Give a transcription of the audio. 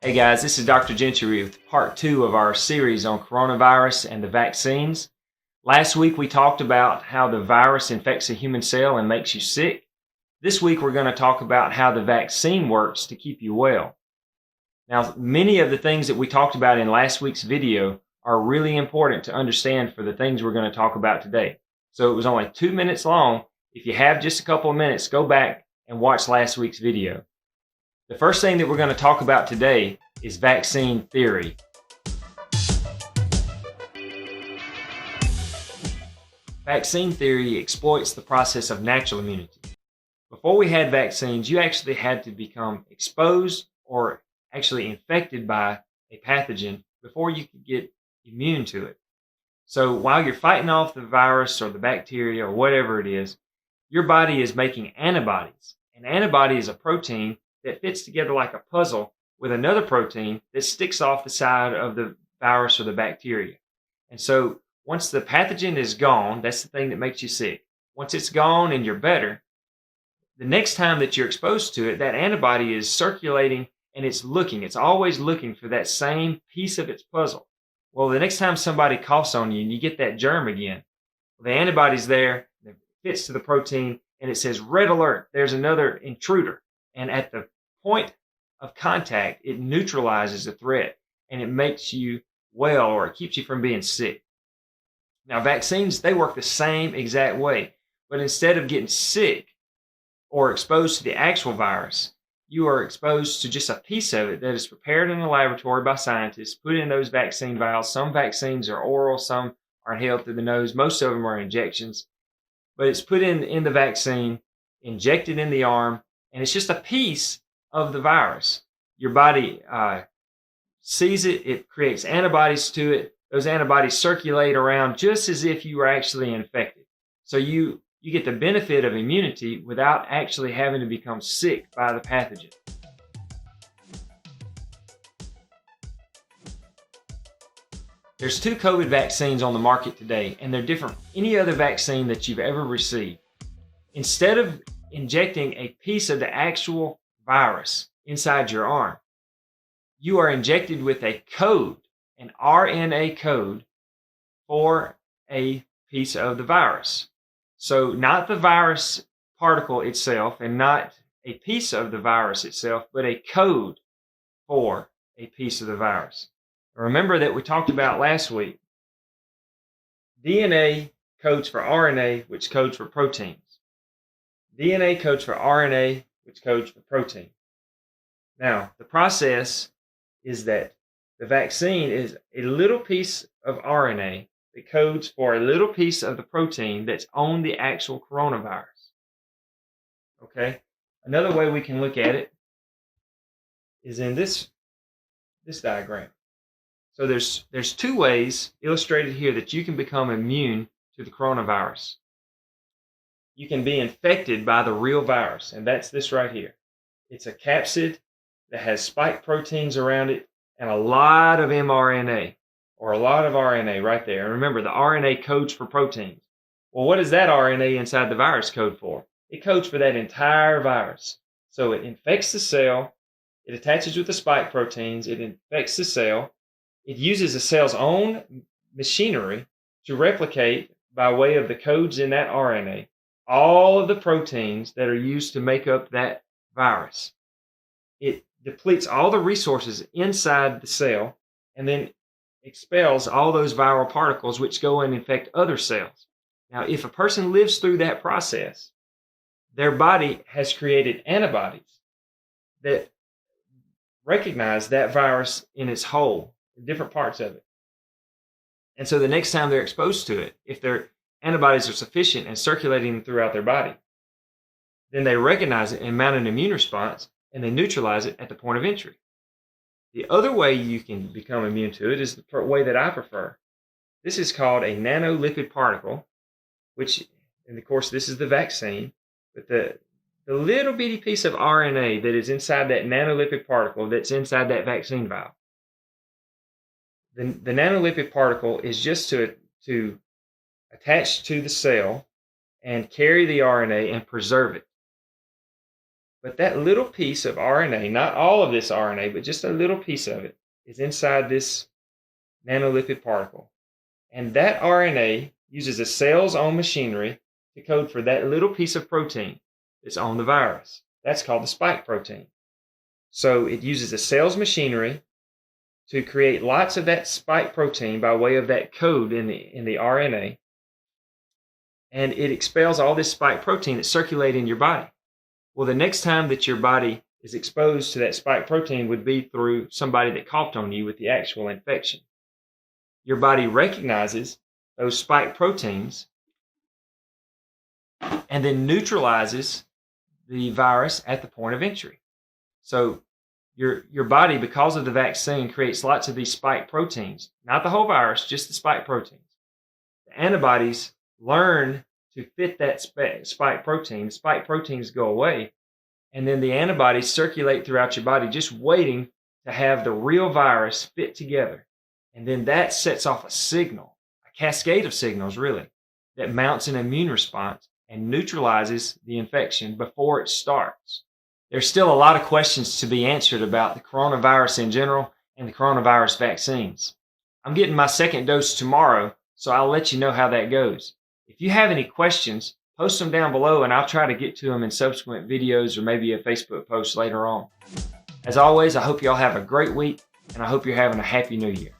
Hey guys, this is Dr. Gentry with part 2 of our series on coronavirus and the vaccines. Last week we talked about how the virus infects a human cell and makes you sick. This week we're going to talk about how the vaccine works to keep you well. Now, many of the things that we talked about in last week's video are really important to understand for the things we're going to talk about today. So it was only 2 minutes long. If you have just a couple of minutes, go back and watch last week's video. The first thing that we're going to talk about today is vaccine theory. Vaccine theory exploits the process of natural immunity. Before we had vaccines, you actually had to become exposed or actually infected by a pathogen before you could get immune to it. So while you're fighting off the virus or the bacteria or whatever it is, your body is making antibodies. An antibody is a protein that fits together like a puzzle with another protein that sticks off the side of the virus or the bacteria. And so once the pathogen is gone, that's the thing that makes you sick. Once it's gone and you're better, the next time that you're exposed to it, that antibody is circulating and it's always looking for that same piece of its puzzle. Well, the next time somebody coughs on you and you get that germ again, the antibody's there, it fits to the protein, and it says, red alert, there's another intruder. And at the point of contact, it neutralizes the threat and it makes you well, or it keeps you from being sick. Now, vaccines, they work the same exact way, but instead of getting sick or exposed to the actual virus, you are exposed to just a piece of it that is prepared in a laboratory by scientists, put in those vaccine vials. Some vaccines are oral, some are inhaled through the nose, most of them are injections, but it's put in the vaccine, injected in the arm, and it's just a piece of the virus. Your body sees it, it creates antibodies to it. Those antibodies circulate around just as if you were actually infected. So you get the benefit of immunity without actually having to become sick by the pathogen. There's 2 COVID vaccines on the market today, and they're different from any other vaccine that you've ever received. Instead of injecting a piece of the actual virus inside your arm, you are injected with a code, an RNA code for a piece of the virus. So not the virus particle itself and not a piece of the virus itself, but a code for a piece of the virus. Remember that we talked about last week, DNA codes for RNA, which codes for proteins. DNA codes for RNA, which codes for protein. Now, the process is that the vaccine is a little piece of RNA that codes for a little piece of the protein that's on the actual coronavirus. Okay? Another way we can look at it is in this diagram. So there's 2 ways illustrated here that you can become immune to the coronavirus. You can be infected by the real virus, and that's this right here. It's a capsid that has spike proteins around it and a lot of mRNA, or a lot of RNA right there. And remember, the RNA codes for proteins. Well, what does that RNA inside the virus code for? It codes for that entire virus. So it infects the cell, it attaches with the spike proteins, it infects the cell, it uses the cell's own machinery to replicate by way of the codes in that RNA all of the proteins that are used to make up that virus. It depletes all the resources inside the cell and then expels all those viral particles which go and infect other cells. Now, if a person lives through that process, their body has created antibodies that recognize that virus in its whole, different parts of it. And so the next time they're exposed to it, if their antibodies are sufficient and circulating throughout their body, then they recognize it and mount an immune response, and they neutralize it at the point of entry. The other way you can become immune to it is the way that I prefer. This is called a nanolipid particle, which, and of course, this is the vaccine, but the little bitty piece of RNA that is inside that nanolipid particle that's inside that vaccine vial. The nanolipid particle is just to attach to the cell and carry the RNA and preserve it. But that little piece of RNA, not all of this RNA, but just a little piece of it, is inside this nanolipid particle. And that RNA uses a cell's own machinery to code for that little piece of protein that's on the virus. That's called the spike protein. So it uses a cell's machinery to create lots of that spike protein by way of that code in the RNA. And it expels all this spike protein that's circulating in your body. Well, the next time that your body is exposed to that spike protein would be through somebody that coughed on you with the actual infection. Your body recognizes those spike proteins and then neutralizes the virus at the point of entry. So your body, because of the vaccine, creates lots of these spike proteins, not the whole virus, just the spike proteins. The antibodies learn to fit that spike protein. The spike proteins go away, and then the antibodies circulate throughout your body, just waiting to have the real virus fit together. And then that sets off a signal, a cascade of signals, really, that mounts an immune response and neutralizes the infection before it starts. There's still a lot of questions to be answered about the coronavirus in general and the coronavirus vaccines. I'm getting my second dose tomorrow, so I'll let you know how that goes. If you have any questions, post them down below and I'll try to get to them in subsequent videos or maybe a Facebook post later on. As always, I hope you all have a great week and I hope you're having a happy new year.